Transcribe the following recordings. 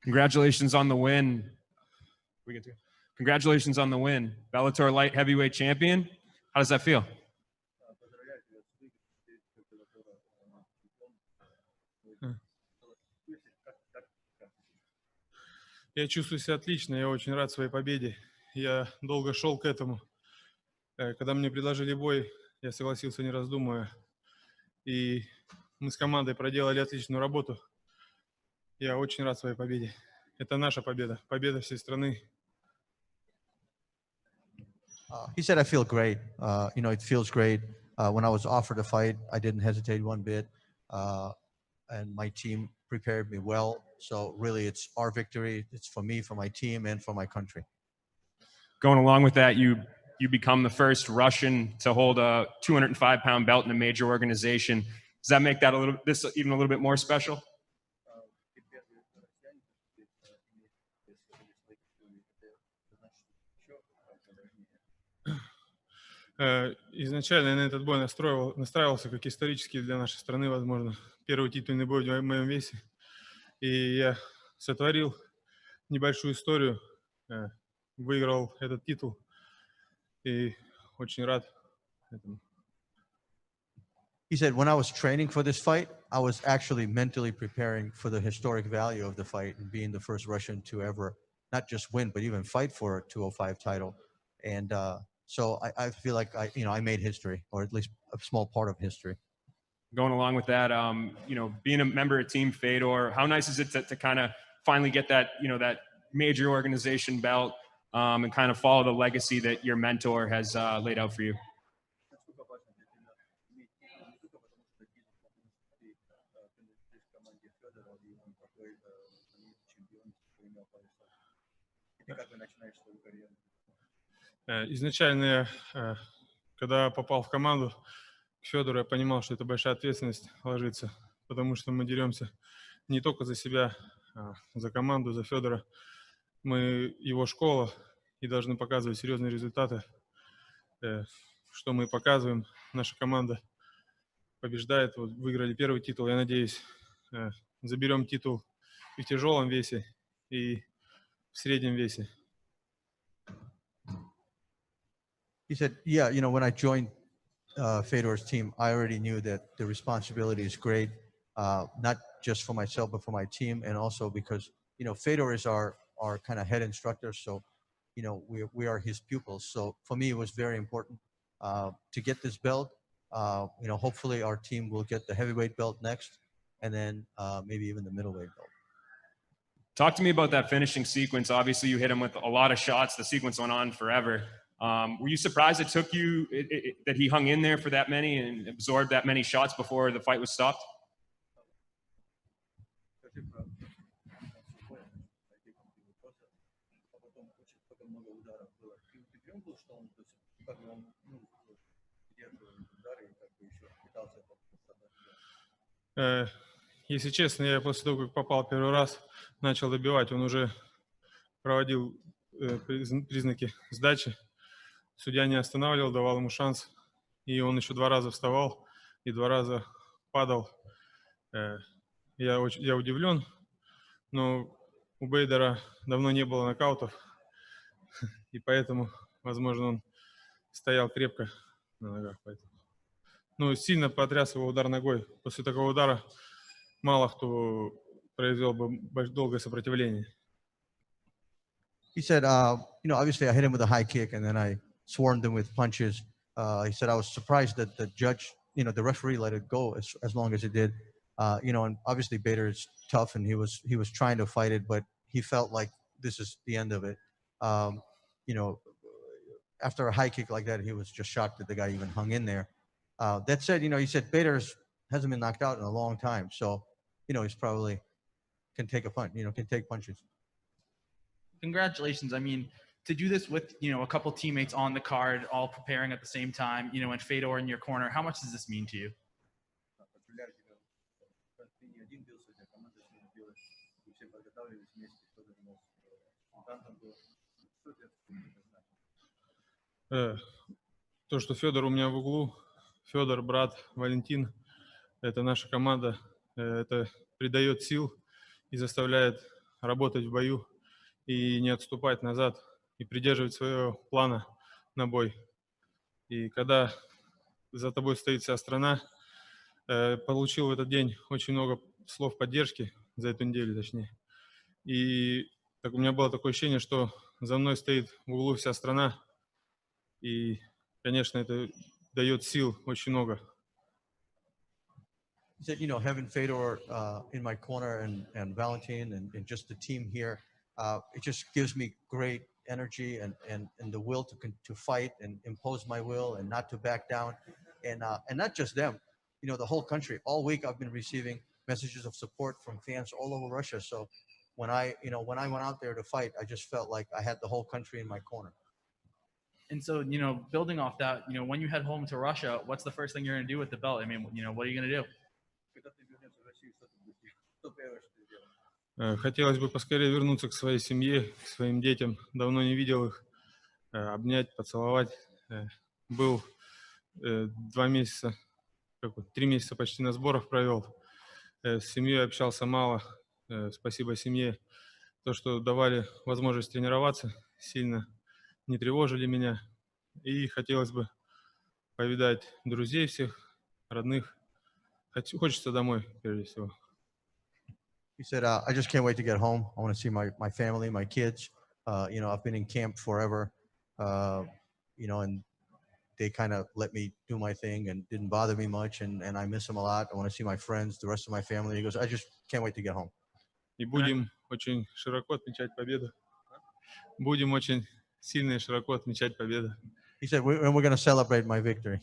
Congratulations on the win. Congratulations on the win. Bellator light heavyweight champion. How does that feel? Я чувствую себя отлично, я очень рад своей победе. Я долго шел к этому. Когда мне предложили бой, я согласился, не раздумывая. И мы с командой проделали отличную работу. Я очень рад своей победе. Это наша победа, победа всей страны. He said, I feel great. You know, it feels great. When I was offered a fight, I didn't hesitate one bit. And my team prepared me well. So really, it's our victory. It's for me, for my team, and for my country. Going along with that, you become the first Russian to hold a 205-pound belt in a major organization. Does that make that even a little bit more special? Изначально я на этот бой настраивался как исторический для нашей страны, возможно, первый титульный бой в моем весе. И я сотворил небольшую историю, выиграл этот титул и очень рад этому. He said, when I was training for this fight, I was actually mentally preparing for the historic value of the fight and being the first Russian to ever not just win, but even fight for a 205 title. And so I feel like I made history, or at least a small part of history. Going along with that, being a member of Team Fedor, how nice is it to kind of finally get that, that major organization belt and kind of follow the legacy that your mentor has laid out for you? Изначально я, когда попал в команду к Федору, я понимал, что это большая ответственность ложится, потому что мы деремся не только за себя, а за команду, за Федора. Мы его школа и должны показывать серьезные результаты. Что мы показываем, наша команда побеждает. Вот выиграли первый титул, я надеюсь, заберем титул и в тяжелом весе, и в среднем весе. He said, yeah, when I joined Fedor's team, I already knew that the responsibility is great, not just for myself, but for my team. And also because, Fedor is our kind of head instructor. So, we are his pupils. So for me, it was very important to get this belt. Hopefully our team will get the heavyweight belt next, and then maybe even the middleweight belt. Talk to me about that finishing sequence. Obviously, you hit him with a lot of shots. The sequence went on forever. Were you surprised it took you, that he hung in there for that many and absorbed that many shots before the fight was stopped? Если честно, я после того, как попал первый раз, начал добивать. Он уже проводил признаки сдачи. Судья не останавливал, давал ему шанс. И он еще 2 раза вставал и 2 раза падал. Я удивлен, но у Бейдера давно не было нокаутов. И поэтому, возможно, он стоял крепко на ногах. Ну, сильно потряс его удар ногой. После такого удара мало кто произвел бы долгое сопротивление. He said, obviously I hit him with a high kick and then I swarmed him with punches. He said, I was surprised that the judge, the referee let it go as long as it did. And obviously Bader is tough and he was trying to fight it, but he felt like this is the end of it. After a high kick like that, he was just shocked that the guy even hung in there. That said, he said Bader hasn't been knocked out in a long time. So, he's probably can take a punch, can take punches. Congratulations. I mean, to do this with, a couple teammates on the card, all preparing at the same time, and Fedor in your corner, how much does this mean to you? То, что Федор у меня в углу, Федор, брат, Валентин, это наша команда, это придает сил и заставляет работать в бою и не отступать назад, и придерживать своего плана на бой. И когда за тобой стоит вся страна, получил в этот день очень много слов поддержки, за эту неделю точнее. И так у меня было такое ощущение, что за мной стоит в углу вся страна. И, конечно, это дает сил очень много. He said, you know, having Fedor in my corner and Valentin and just the team here, it just gives me great energy and the will to fight and impose my will and not to back down. And not just them, you know, the whole country. All week I've been receiving messages of support from fans all over Russia. So when I went out there to fight, I just felt like I had the whole country in my corner. And so, building off that, when you head home to Russia, what's the first thing you're going to do with the belt? I mean, what are you going to do? Хотелось бы поскорее вернуться к своей семье, к своим детям. Давно не видел их. Обнять, поцеловать. Был 2 месяца, 3 месяца почти на сборах провел. С семьей общался мало. Спасибо семье. То, что давали возможность тренироваться, сильно не тревожили меня. И хотелось бы повидать друзей всех, родных. Хочется домой, прежде всего. He said, I just can't wait to get home. I want to see my family, my kids. You know, I've been in camp forever, you know, and they kind of let me do my thing and didn't bother me much. And I miss them a lot. I want to see my friends, the rest of my family. He goes, I just can't wait to get home. И будем очень широко отмечать победу. Будем очень сильно и широко отмечать победу. He said, we're going to celebrate my victory.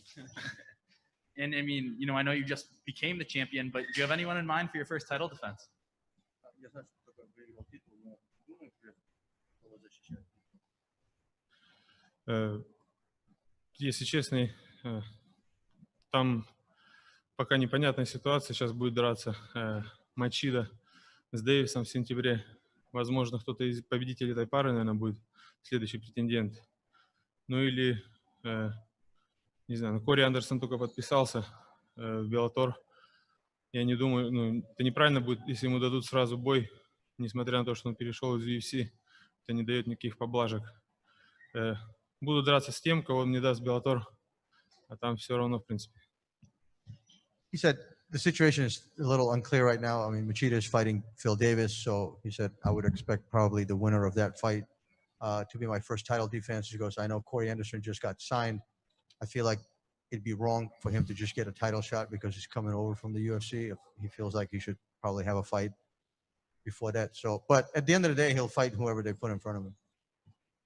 And I mean, I know you just became the champion, but do you have anyone in mind for your first title defense? Если честно, там пока непонятная ситуация. Сейчас будет драться Мачида с Дэвисом в сентябре. Возможно, кто-то из победителей этой пары, наверное, будет следующий претендент. Ну или, не знаю, Кори Андерсон только подписался в Bellator. Я не думаю, это неправильно будет, если ему дадут сразу бой, несмотря на то, что он перешел из UFC. Это не дает никаких поблажек. Буду драться с тем, кого мне даст Bellator, а там все равно, в принципе. He said, the situation is a little unclear right now. I mean, Machida is fighting Phil Davis. So he said, I would expect probably the winner of that fight to be my first title defense. He goes, I know Corey Anderson just got signed. I feel like it'd be wrong for him to just get a title shot because he's coming over from the UFC. He feels like he should probably have a fight before that. So, but at the end of the day, he'll fight whoever they put in front of him.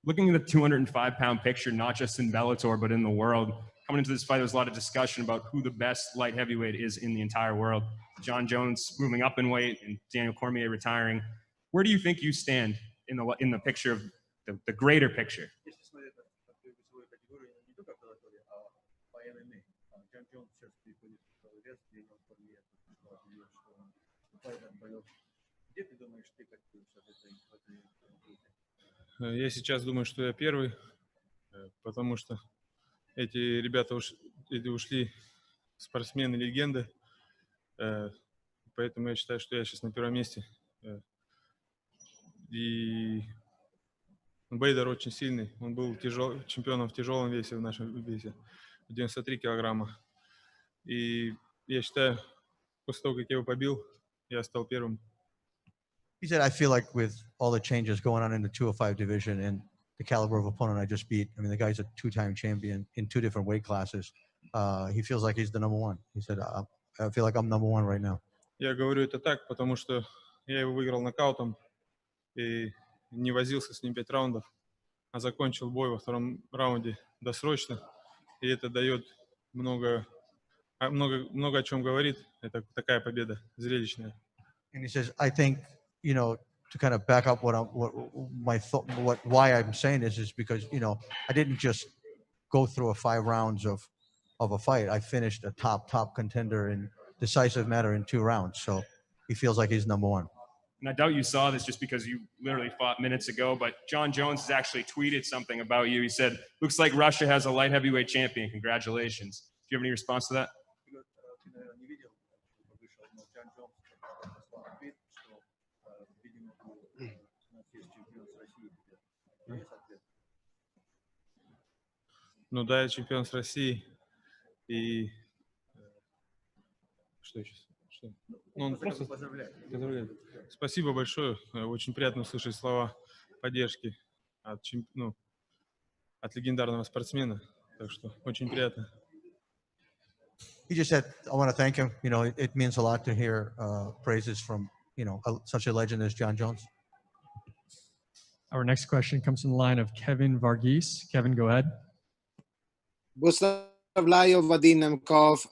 Looking at the 205-pound picture, not just in Bellator, but in the world, coming into this fight, there was a lot of discussion about who the best light heavyweight is in the entire world. John Jones moving up in weight and Daniel Cormier retiring. Where do you think you stand in the picture of the greater picture? Я сейчас думаю, что я первый, потому что эти ребята ушли спортсмены-легенды, поэтому я считаю, что я сейчас на первом месте. И Бейдер очень сильный, он был чемпионом в тяжелом весе, в нашем весе, в 93 килограмма. И я считаю, после того, как я его побил, я стал первым. He said, I feel like with all the changes going on in the 205 division and the caliber of opponent I just beat, I mean, the guy's a 2-time champion in 2 different weight classes. He feels like he's the number one. He said, I feel like I'm number one right now. Я говорю это так, потому что я его выиграл нокаутом и не возился с ним 5 раундов, а закончил бой во втором раунде досрочно. И это дает много о чем говорит. Это такая победа зрелищная. And he says, I think, you know, to kind of back up why I'm saying this is because, you know, I didn't just go through 5 rounds of a fight. I finished a top contender in decisive matter in 2 rounds. So he feels like he's number one. And I doubt you saw this just because you literally fought minutes ago, but John Jones has actually tweeted something about you. He said, looks like Russia has a light heavyweight champion. Congratulations. Do you have any response to that? Ну да, я чемпион с России. И что еще? Что? Ну, он просто поздравляет. Спасибо большое. Очень приятно услышать слова поддержки от, от легендарного спортсмена. Так что очень приятно. He just said, I want to thank him. You know, it means a lot to hear praises from, such a legend as John Jones. Our next question comes from the line of Kevin Varghese. Kevin, go ahead. Vadim Nemkov.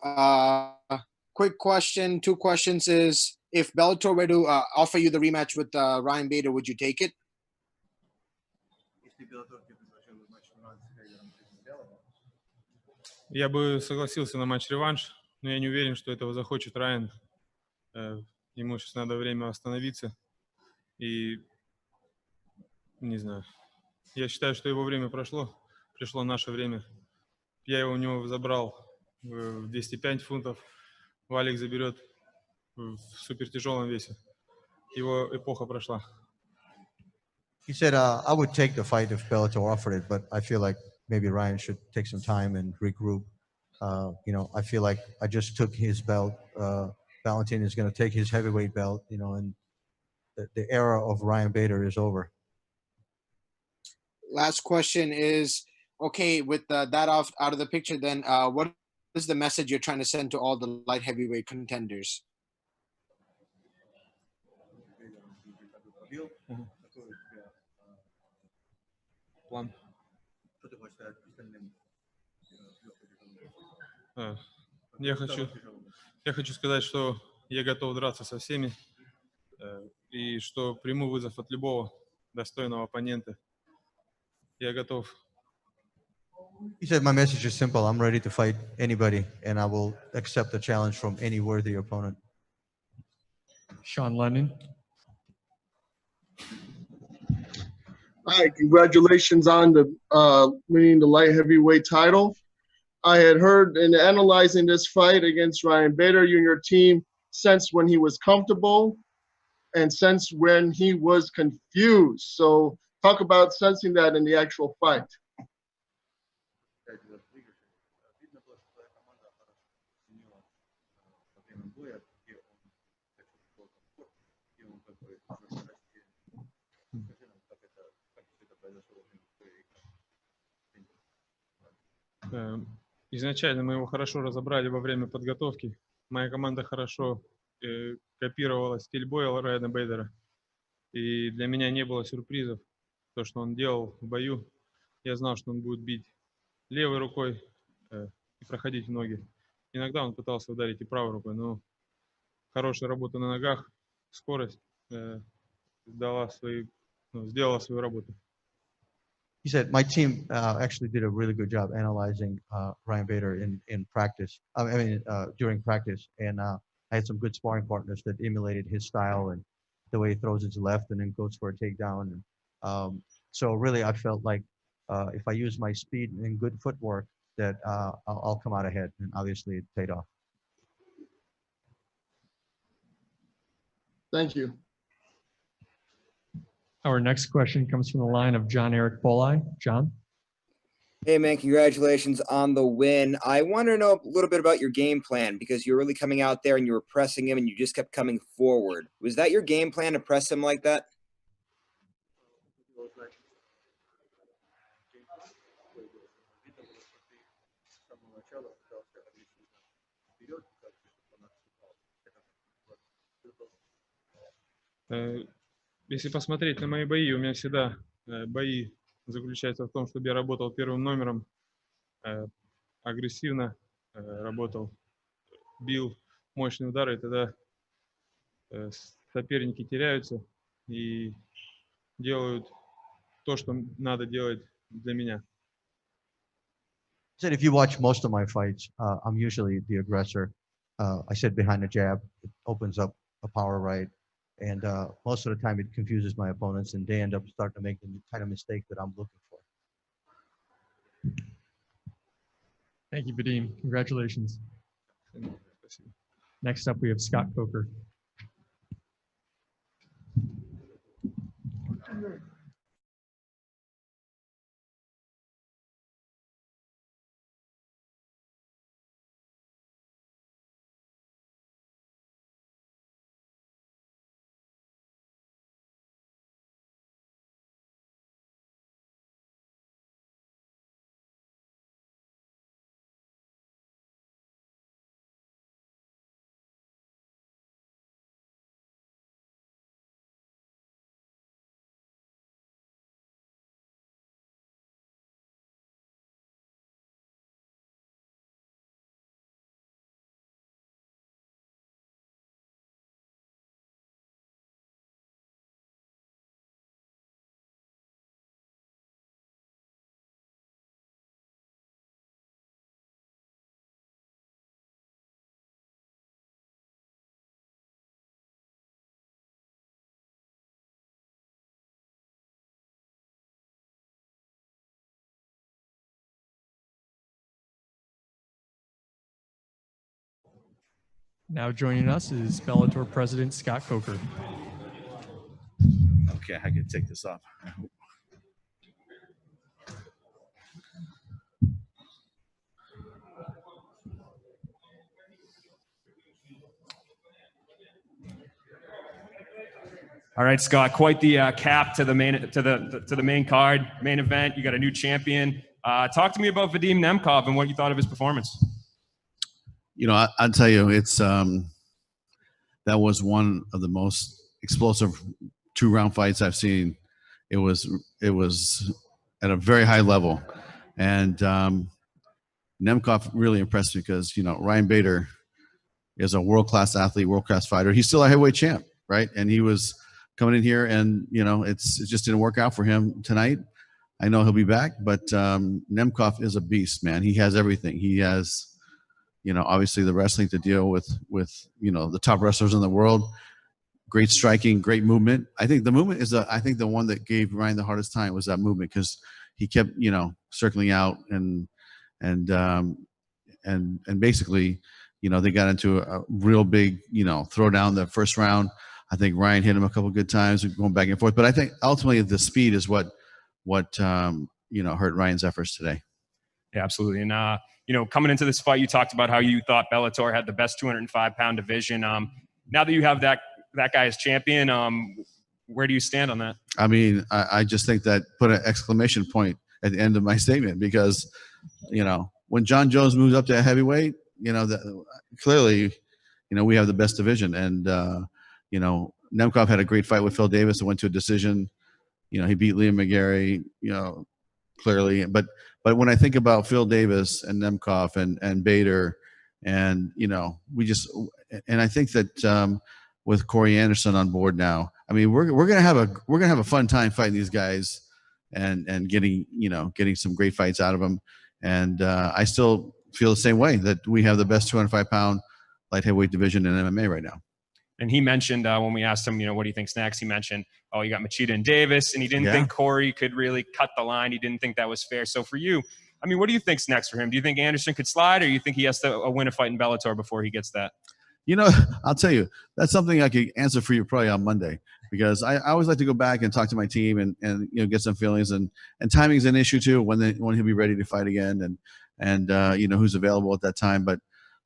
Quick question, 2 questions is, if Bellator were to offer you the rematch with Ryan Bader, would you take it? Я бы согласился на матч-реванш, но я не уверен, что этого захочет Райан. Ему сейчас надо время восстановиться. И не знаю. Я считаю, что его время прошло. Пришло наше время. Я его у него забрал в 205 фунтов. Валик заберет в супертяжелом весе. Его эпоха прошла. He said, I would take the fight if Bellator offered it, but I feel like maybe Ryan should take some time and regroup. I feel like I just took his belt. Valentin is going to take his heavyweight belt, and the era of Ryan Bader is over. Last question is, okay, with that out of the picture, then what is the message you're trying to send to all the light heavyweight contenders? План. Я хочу сказать, что я готов драться со всеми и что приму вызов от любого достойного оппонента. Я готов. He said, my message is simple. I'm ready to fight anybody, and I will accept the challenge from any worthy opponent. Sean Lennon. Hi, congratulations on the winning the light heavyweight title. I had heard in analyzing this fight against Ryan Bader, you and your team sensed when he was comfortable and sensed when he was confused. So talk about sensing that in the actual fight. Изначально мы его хорошо разобрали во время подготовки. Моя команда хорошо копировала стиль боя Райана Бейдера. И для меня не было сюрпризов. То, что он делал в бою, я знал, что он будет бить левой рукой и проходить в ноги. Иногда он пытался ударить и правой рукой, но хорошая работа на ногах, скорость сделала свою работу. He said, my team actually did a really good job analyzing Ryan Bader in practice. During practice. And I had some good sparring partners that emulated his style and the way he throws his left and then goes for a takedown. And so really, I felt like if I use my speed and good footwork, that I'll come out ahead. And obviously, it paid off. Thank you. Our next question comes from the line of John Eric Polai. John? Hey, man, congratulations on the win. I want to know a little bit about your game plan because you're really coming out there and you were pressing him and you just kept coming forward. Was that your game plan to press him like that? Если посмотреть на мои бои, у меня всегда бои заключаются в том, чтобы я работал первым номером, агрессивно работал, бил мощные удары, и тогда соперники теряются и делают то, что надо делать для меня. He said, if you watch most of my fights, I'm usually the aggressor. I sit behind the jab. It opens up a power right. And most of the time, it confuses my opponents, and they end up starting to make the kind of mistake that I'm looking for. Thank you, Vadim. Congratulations. Next up, we have Scott Coker. Now joining us is Bellator President Scott Coker. Okay, I can take this off. All right, Scott, quite the cap to the main card, main event. You got a new champion. Talk to me about Vadim Nemkov and what you thought of his performance. You know, I'll tell you, it's that was one of the most explosive 2-round fights I've seen. It was at a very high level, and Nemkov really impressed me because, you know, Ryan Bader is a world-class athlete, world-class fighter. He's still a heavyweight champ, right? And he was coming in here, and, you know, it just didn't work out for him tonight. I know he'll be back, but Nemkov is a beast, man. He has everything. He has, you know, obviously the wrestling to deal with, you know, the top wrestlers in the world. Great striking, great movement. I think the movement is I think the one that gave Ryan the hardest time was that movement, because he kept, you know, circling out and basically, you know, they got into a real big, you know, throwdown the first round. I think Ryan hit him a couple of good times, going back and forth. But I think ultimately the speed is what you know, hurt Ryan's efforts today. Yeah, absolutely. And you know, coming into this fight, you talked about how you thought Bellator had the best 205-pound division. Now that you have that guy as champion, where do you stand on that? I mean, I just think that put an exclamation point at the end of my statement, because, you know, when John Jones moves up to a heavyweight, you know, clearly, you know, we have the best division. And, you know, Nemkov had a great fight with Phil Davis and went to a decision. You know, he beat Liam McGarry, you know, clearly. But when I think about Phil Davis and Nemkov and Bader, and, you know, and I think that with Corey Anderson on board now, I mean, we're gonna have a fun time fighting these guys and getting some great fights out of them. And I still feel the same way, that we have the best 205-pound light heavyweight division in MMA right now. And he mentioned when we asked him, you know, what do you think's next? He mentioned, oh, you got Machida and Davis, and he didn't think Corey could really cut the line. He didn't think that was fair. So for you, I mean, what do you think's next for him? Do you think Anderson could slide, or you think he has to win a fight in Bellator before he gets that? You know, I'll tell you, that's something I could answer for you probably on Monday, because I always like to go back and talk to my team and you know, get some feelings, and timing is an issue too, when he'll be ready to fight again, and you know, who's available at that time. But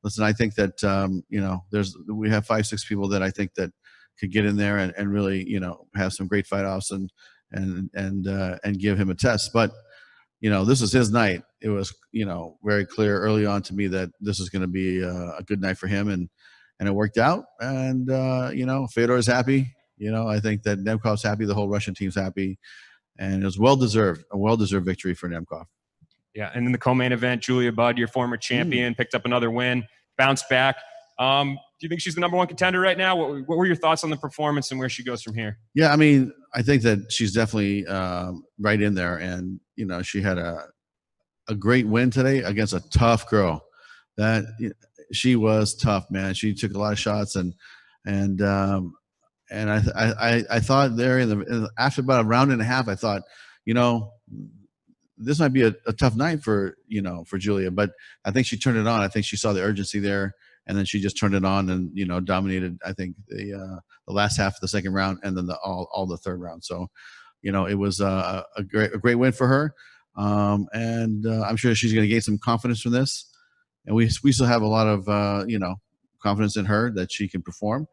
listen, I think that you know, we have 5-6 people that I think that could get in there and really, you know, have some great fight offs and give him a test. But, you know, this is his night. It was, you know, very clear early on to me that this is going to be a good night for him, and it worked out. And you know, Fedor's happy. You know, I think that Nemkov's happy. The whole Russian team's happy, and it was a well-deserved victory for Nemkov. Yeah, and in the co-main event, Julia Budd, your former champion, picked up another win, bounced back. Do you think she's the number one contender right now? What were your thoughts on the performance and where she goes from here? Yeah, I mean, I think that she's definitely right in there, and you know, she had a great win today against a tough girl. That she was tough, man. She took a lot of shots, and I thought there after about a round and a half, I thought, you know, this might be a tough night for Julia, but I think she turned it on. I think she saw the urgency there, and then she just turned it on and, you know, dominated, I think, the last half of the second round, and then all the third round. So, you know, it was a great win for her. And I'm sure she's going to gain some confidence from this. And we still have a lot of, you know, confidence in her that she can perform.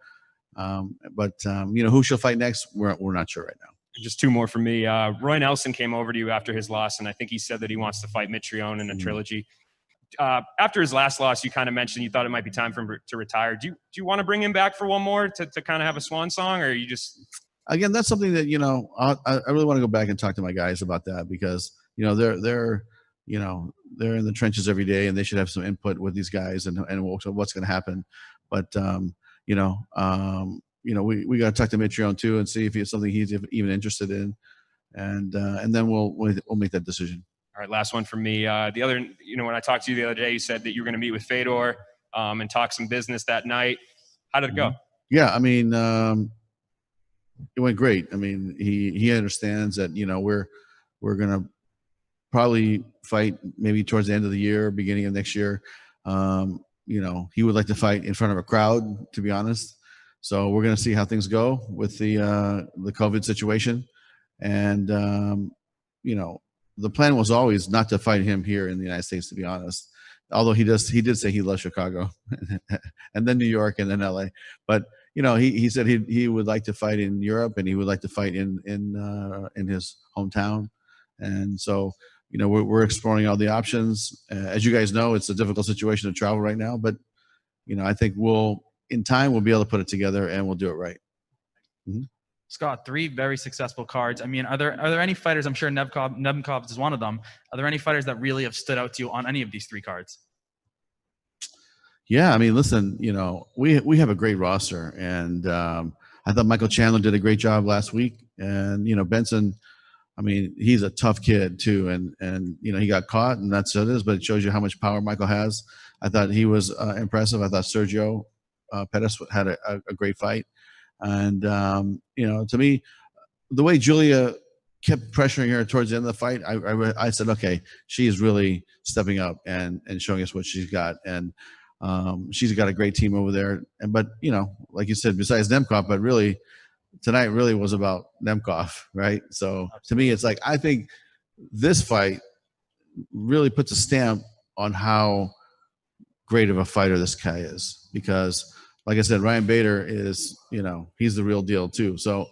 But you know, who she'll fight next, we're not sure right now. Just two more from me. Roy Nelson came over to you after his loss, and I think he said that he wants to fight Mitrione in a trilogy. After his last loss, you kind of mentioned you thought it might be time for him to retire. Do you want to bring him back for one more to kind of have a swan song, or you just? Again, that's something that, you know, I really want to go back and talk to my guys about that, because, you know, they're in the trenches every day, and they should have some input with these guys and what's going to happen. But we got to talk to Mitrione too and see if it's something he's even interested in, and then we'll make that decision. All right, last one from me. When I talked to you the other day, you said that you were going to meet with Fedor and talk some business that night. How did it go? Yeah, I mean, it went great. I mean, he understands that, you know, we're going to probably fight maybe towards the end of the year, beginning of next year. he would like to fight in front of a crowd, to be honest. So we're going to see how things go with the COVID situation. And, the plan was always not to fight him here in the United States, to be honest. Although he did say he loves Chicago and then New York and then LA. But, he said he would like to fight in Europe, and he would like to fight in his hometown. And so, we're exploring all the options. As you guys know, it's a difficult situation to travel right now, but, I think in time, we'll be able to put it together and we'll do it right. Mm-hmm. Scott, 3 very successful cards. I mean, are there any fighters? I'm sure Nemkov is one of them. Are there any fighters that really have stood out to you on any of these 3 cards? Yeah, I mean, listen, we have a great roster, and I thought Michael Chandler did a great job last week, and Benson, I mean, he's a tough kid too, and he got caught, and that's what it is. But it shows you how much power Michael has. I thought he was impressive. I thought Sergio Pettis had a great fight. And, to me, the way Julia kept pressuring her towards the end of the fight, I said, okay, she is really stepping up and showing us what she's got. And she's got a great team over there. But, like you said, besides Nemkov, but really tonight really was about Nemkov, right? So to me, it's like, I think this fight really puts a stamp on how great of a fighter this guy is, because like I said, Ryan Bader is, he's the real deal too. So,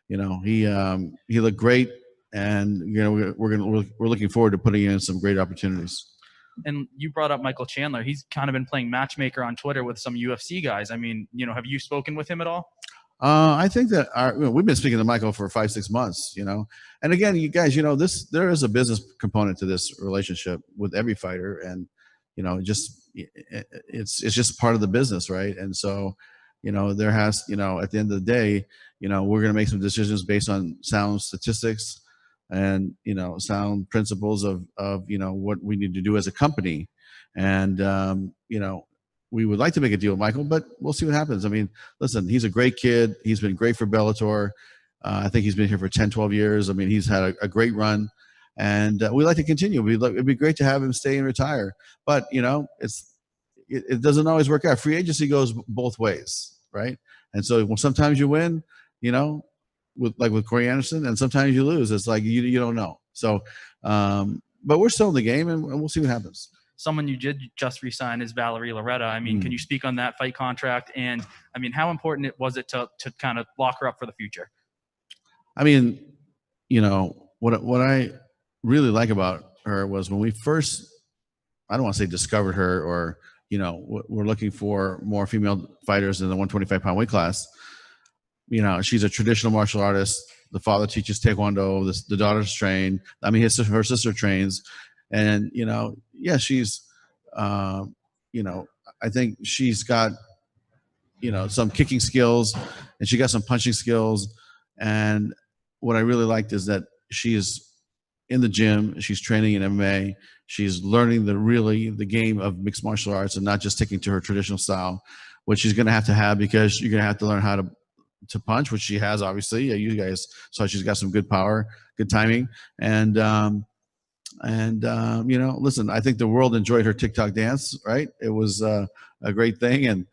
he looked great, and we're looking forward to putting in some great opportunities. And you brought up Michael Chandler. He's kind of been playing matchmaker on Twitter with some UFC guys. I mean, have you spoken with him at all? I think that we've been speaking to Michael for 5-6 months, and again, you guys, there is a business component to this relationship with every fighter, and it's just part of the business, right? And so, there has, at the end of the day, we're going to make some decisions based on sound statistics and, sound principles of what we need to do as a company. And, we would like to make a deal with Michael, but we'll see what happens. I mean, listen, he's a great kid. He's been great for Bellator. I think he's been here for 10, 12 years. I mean, he's had a great run. And we'd like to continue. It'd be great to have him stay and retire. But, it doesn't always work out. Free agency goes both ways, right? And so sometimes you win, with Corey Anderson, and sometimes you lose. It's like you don't know. So, but we're still in the game, and we'll see what happens. Someone you did just resign is Valerie Loretta. I mean, can you speak on that fight contract? And, I mean, how important was it to kind of lock her up for the future? I mean, what I really like about her was when we first, I don't want to say discovered her, or we're looking for more female fighters in the 125-pound weight class. She's a traditional martial artist. The father teaches Taekwondo. The daughter's trained. I mean, her sister trains, and she's I think she's got some kicking skills, and she got some punching skills. And what I really liked is that she is in the gym. She's training in MMA. She's learning the game of mixed martial arts, and not just sticking to her traditional style, which she's going to have because you're going to have to learn how to punch, which she has, obviously. You guys saw she's got some good power, good timing. And listen, I think the world enjoyed her TikTok dance, right? It was a great thing. And,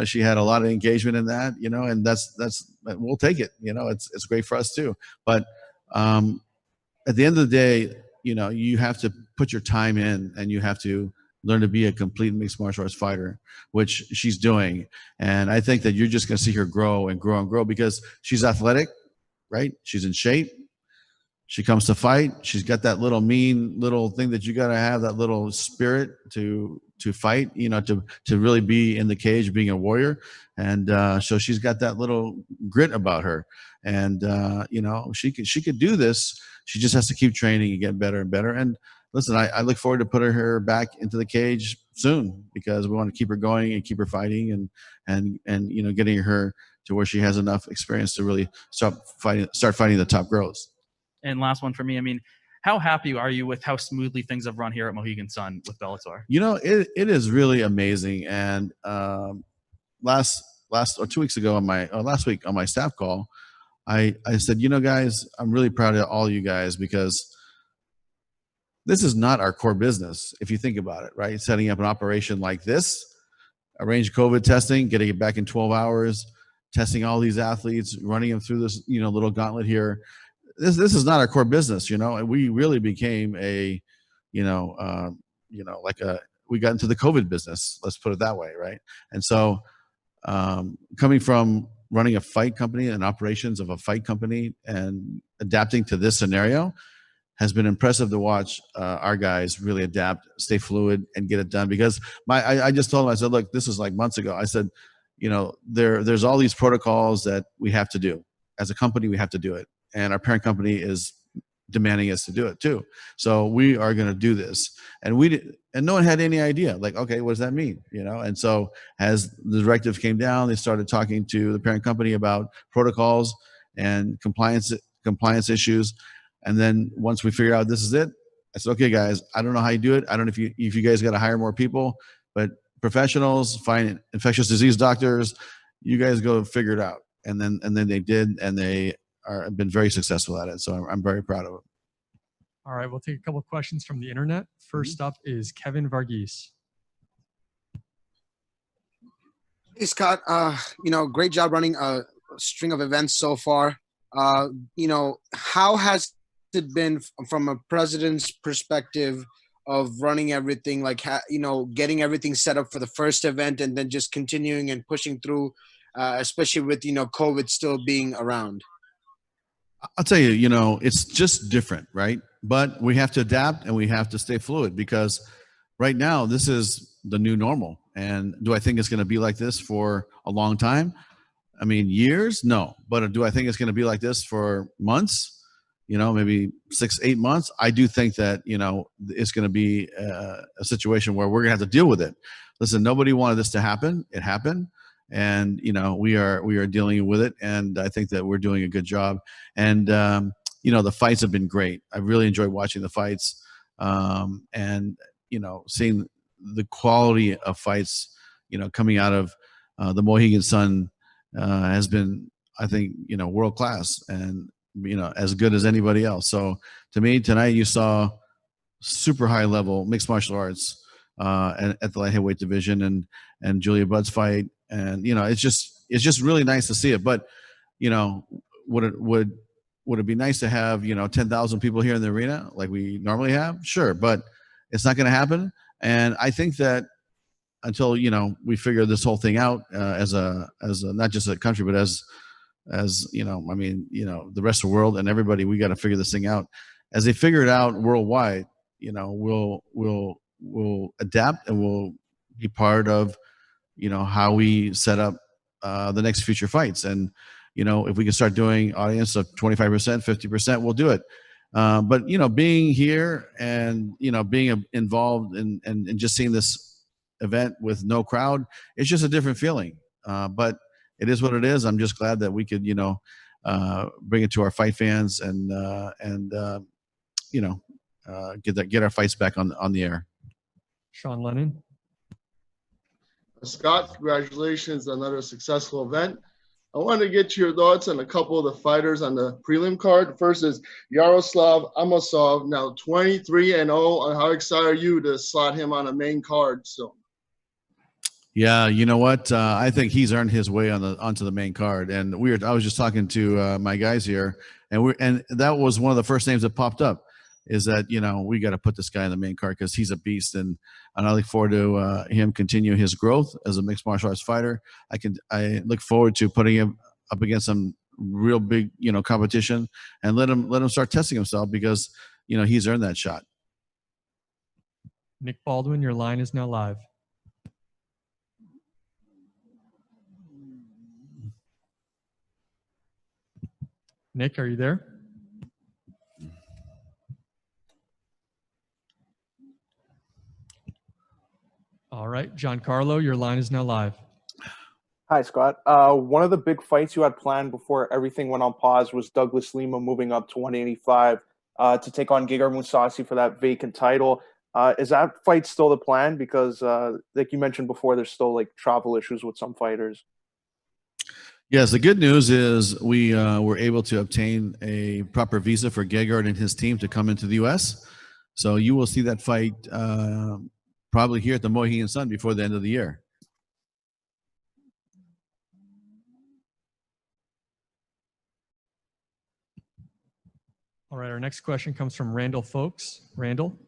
she had a lot of engagement in that, and that's, we'll take it. It's great for us too. But at the end of the day, you have to put your time in, and you have to learn to be a complete mixed martial arts fighter, which she's doing. And I think that you're just going to see her grow and grow and grow, because she's athletic, right? She's in shape. She comes to fight. She's got that mean little thing that you got to have, that little spirit to fight, to really be in the cage, being a warrior. And so she's got that little grit about her. And, she could do this. She just has to keep training and get better and better. And listen, I look forward to putting her back into the cage soon, because we want to keep her going and keep her fighting, and getting her to where she has enough experience to really start fighting the top girls. And last one for me. I mean, how happy are you with how smoothly things have run here at Mohegan Sun with Bellator? It is really amazing. And last 2 weeks ago last week on my staff call, I said, guys, I'm really proud of all you guys, because this is not our core business. If you think about it, right? Setting up an operation like this, arrange COVID testing, getting it back in 12 hours, testing all these athletes, running them through this, little gauntlet here. This is not our core business, and we really became a, we got into the COVID business. Let's put it that way, right? And so, coming from running a fight company and operations of a fight company and adapting to this scenario has been impressive to watch our guys really adapt, stay fluid, and get it done. Because I just told them, I said, look, this is like months ago. I said, there's all these protocols that we have to do. As a company, we have to do it. And our parent company is demanding us to do it too. So we are going to do this. And no one had any idea, like, okay, what does that mean? And so as the directive came down, they started talking to the parent company about protocols and compliance issues. And then once we figured out this is it, I said, okay, guys, I don't know how you do it. I don't know if you guys got to hire more people, but professionals, find infectious disease doctors, you guys go figure it out. And then they did, and they have been very successful at it. So I'm very proud of it. All right, we'll take a couple of questions from the internet. First up is Kevin Varghese. Hey, Scott, great job running a string of events so far. How has it been from a president's perspective of running everything, getting everything set up for the first event and then just continuing and pushing through, especially with, COVID still being around? I'll tell you, it's just different, right? But we have to adapt and we have to stay fluid, because right now this is the new normal. And do I think it's going to be like this for a long time? I mean, years? No. But do I think it's going to be like this for months? Maybe 6-8 months? I do think that, it's going to be a situation where we're going to have to deal with it. Listen, nobody wanted this to happen. It happened. And, we are dealing with it. And I think that we're doing a good job. And, the fights have been great. I really enjoyed watching the fights. And, seeing the quality of fights, coming out of the Mohegan Sun has been, I think, world class and, as good as anybody else. So to me, tonight you saw super high level mixed martial arts at the light heavyweight division and Julia Budd's fight. And, it's just really nice to see it. But, would it be nice to have, 10,000 people here in the arena like we normally have? Sure. But it's not going to happen. And I think that until, we figure this whole thing out as a not just a country, but as the rest of the world and everybody, we got to figure this thing out. As they figure it out worldwide, we'll adapt and we'll be part of, how we set up the next future fights. And, if we can start doing audience of 25%, 50%, we'll do it. But, being here and, being involved and just seeing this event with no crowd, it's just a different feeling. But it is what it is. I'm just glad that we could, bring it to our fight fans and get our fights back on the air. Sean Lennon. Scott, congratulations on another successful event. I wanted to get your thoughts on a couple of the fighters on the prelim card. First is Yaroslav Amosov, now 23-0. How excited are you to slot him on a main card soon? Yeah, you know what? I think he's earned his way onto the main card. And I was just talking to my guys here, and that was one of the first names that popped up. Is that we got to put this guy in the main card because he's a beast, and I look forward to him continue his growth as a mixed martial arts fighter. I look forward to putting him up against some real big competition and let him start testing himself because he's earned that shot. Nick Baldwin, your line is now live. Nick, are you there? All right, Giancarlo, your line is now live. Hi, Scott. One of the big fights you had planned before everything went on pause was Douglas Lima moving up to 185 to take on Gegard Mousasi for that vacant title. Is that fight still the plan? Because like you mentioned before, there's still travel issues with some fighters. Yes, the good news is we were able to obtain a proper visa for Gegard and his team to come into the U.S. So you will see that fight probably here at the Mohegan Sun before the end of the year. All right, our next question comes from Randall Folks. Randall?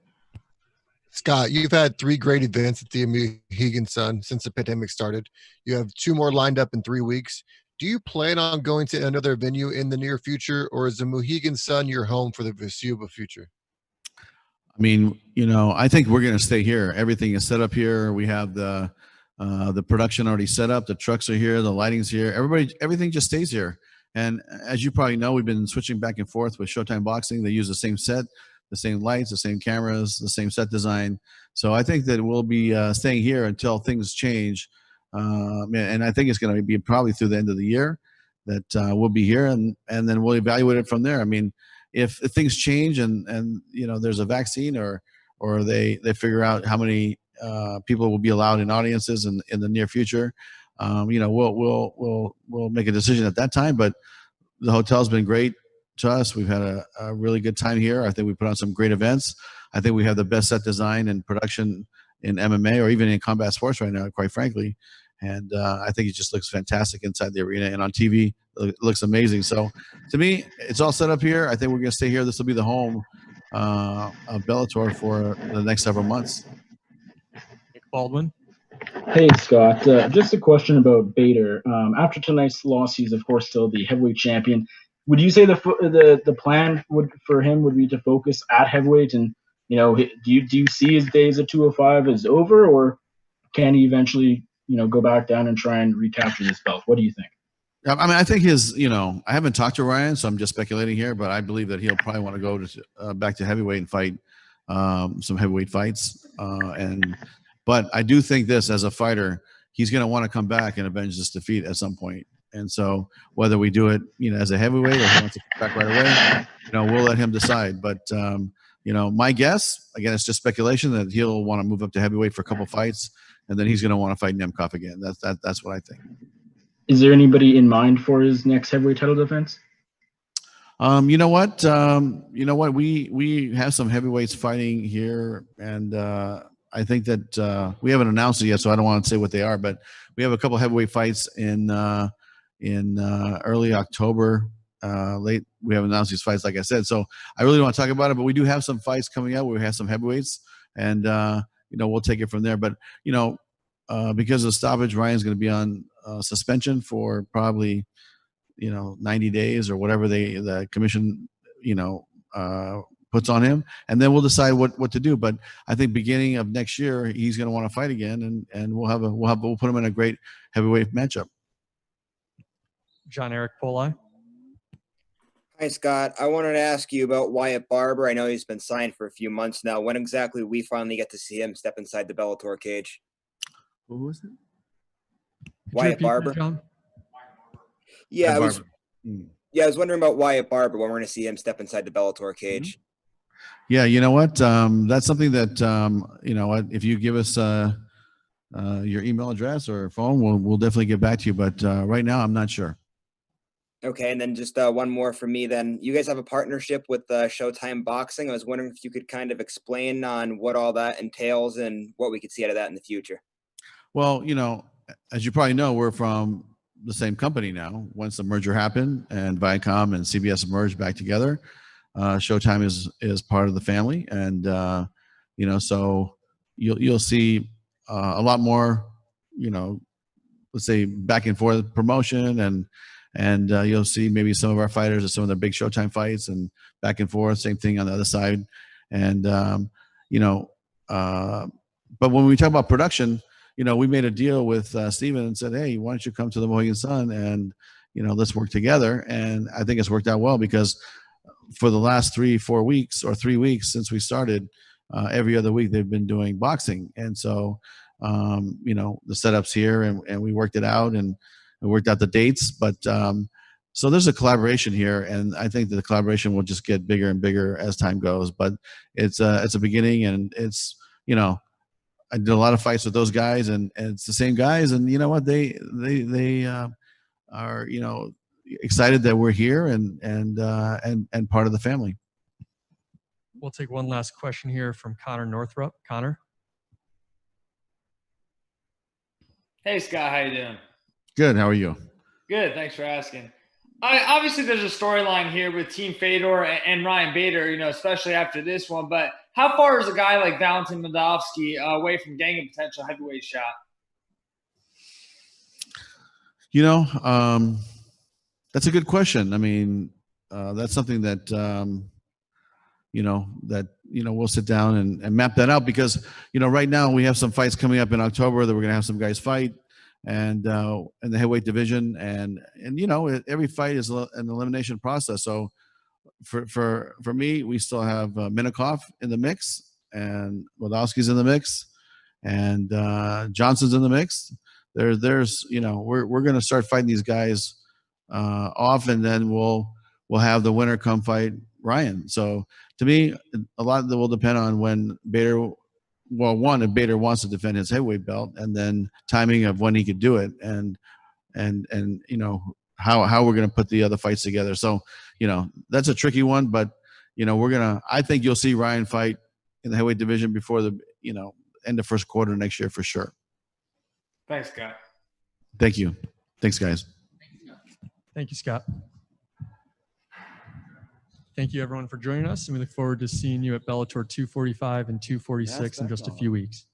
Scott, you've had 3 great events at the Mohegan Sun since the pandemic started. You have 2 more lined up in 3 weeks. Do you plan on going to another venue in the near future, or is the Mohegan Sun your home for the foreseeable future? I mean, you know, I think we're going to stay here. Everything is set up here. We have the production already set up. The trucks are here. The lighting's here. Everything just stays here. And as you probably know, we've been switching back and forth with Showtime Boxing. They use the same set, the same lights, the same cameras, the same set design. So I think that we'll be staying here until things change. And I think it's going to be probably through the end of the year that we'll be here, and then we'll evaluate it from there. I mean, if things change and you know there's a vaccine or they figure out how many people will be allowed in audiences in the near future, you know, we'll make a decision at that time. But the hotel's been great to us. We've had a really good time here. I think we put on some great events. I think we have the best set design and production in MMA or even in combat sports right now, quite frankly. And I think it just looks fantastic inside the arena, and on TV it looks amazing. So to me, it's all set up here. I think we're going to stay here. This will be the home of Bellator for the next several months. Nick Baldwin. Hey, Scott. Just a question about Bader. After tonight's loss, he's of course still the heavyweight champion. Would you say the plan for him would be to focus at heavyweight, and you know, do you see his days at 205 as over, or can he eventually, you know, go back down and try and recapture this belt? What do you think? I mean, I think you know, I haven't talked to Ryan, so I'm just speculating here, but I believe that he'll probably want to go to back to heavyweight and fight some heavyweight fights. But I do think this, as a fighter, he's going to want to come back and avenge this defeat at some point. And so whether we do it, you know, as a heavyweight or he wants to come back right away, you know, we'll let him decide. But, you know, my guess, again, it's just speculation, that he'll want to move up to heavyweight for a couple fights, and then he's going to want to fight Nemkov again. That's what I think. Is there anybody in mind for his next heavyweight title defense? You know what? We have some heavyweights fighting here, and I think that we haven't announced it yet, so I don't want to say what they are. But we have a couple heavyweight fights in early October. We haven't announced these fights, like I said. So I really don't want to talk about it. But we do have some fights coming up where we have some heavyweights, and you know, we'll take it from there. But you know, because of stoppage, Ryan's going to be on suspension for probably, you know, 90 days or whatever the commission, you know, puts on him, and then we'll decide what to do. But I think beginning of next year, he's going to want to fight again, and we'll put him in a great heavyweight matchup. John Eric Poli. Hi, Scott. I wanted to ask you about Wyatt Barber. I know he's been signed for a few months now. When exactly we finally get to see him step inside the Bellator cage? Who was it? Wyatt Barber. John? Yeah, I was wondering about Wyatt Barber, when we're going to see him step inside the Bellator cage. Yeah, you know what? That's something that you know what, if you give us your email address or phone, we'll definitely get back to you. But right now, I'm not sure. Okay, and then just one more for me then. You guys have a partnership with Showtime Boxing. I was wondering if you could kind of explain on what all that entails and what we could see out of that in the future. Well, you know, as you probably know, we're from the same company now. Once the merger happened and Viacom and CBS merged back together, Showtime is part of the family. And, you know, so you'll see a lot more, you know, let's say back and forth promotion, and you'll see maybe some of our fighters at some of their big Showtime fights, and back and forth, same thing on the other side. And, you know, but when we talk about production, you know, we made a deal with Steven and said, hey, why don't you come to the Mohegan Sun and, you know, let's work together. And I think it's worked out well, because for the last 3-4 weeks or 3 weeks since we started, every other week they've been doing boxing. And so, you know, the setups here, and we worked it out, and we worked out the dates. But so there's a collaboration here, and I think that the collaboration will just get bigger and bigger as time goes. But it's a beginning, and it's, you know, I did a lot of fights with those guys, and it's the same guys, and you know what, they are, you know, excited that we're here and part of the family. We'll take one last question here from Connor Northrup. Connor. Hey, Scott, how you doing? Good. How are you? Good. Thanks for asking. Obviously, there's a storyline here with Team Fedor and Ryan Bader, especially after this one. But how far is a guy like Valentin Medovsky away from getting a potential heavyweight shot? That's a good question. I mean, that's something that we'll sit down and map that out because right now we have some fights coming up in October that we're going to have some guys fight, and in the heavyweight division, and every fight is an elimination process. So for me, we still have Nemkov in the mix, and Wadowski's in the mix, and Johnson's in the mix. There's we're going to start fighting these guys off, and then we'll have the winner come fight Ryan. So to me, a lot of that will depend on when Bader. Well, one, if Bader wants to defend his heavyweight belt, and then timing of when he could do it, and how we're going to put the other fights together. So that's a tricky one, but I think you'll see Ryan fight in the heavyweight division before the end of first quarter next year for sure. Thanks, Scott. Thank you. Thanks, guys. Thank you, Scott. Thank you, everyone, for joining us, and we look forward to seeing you at Bellator 245 and 246 in just a few weeks.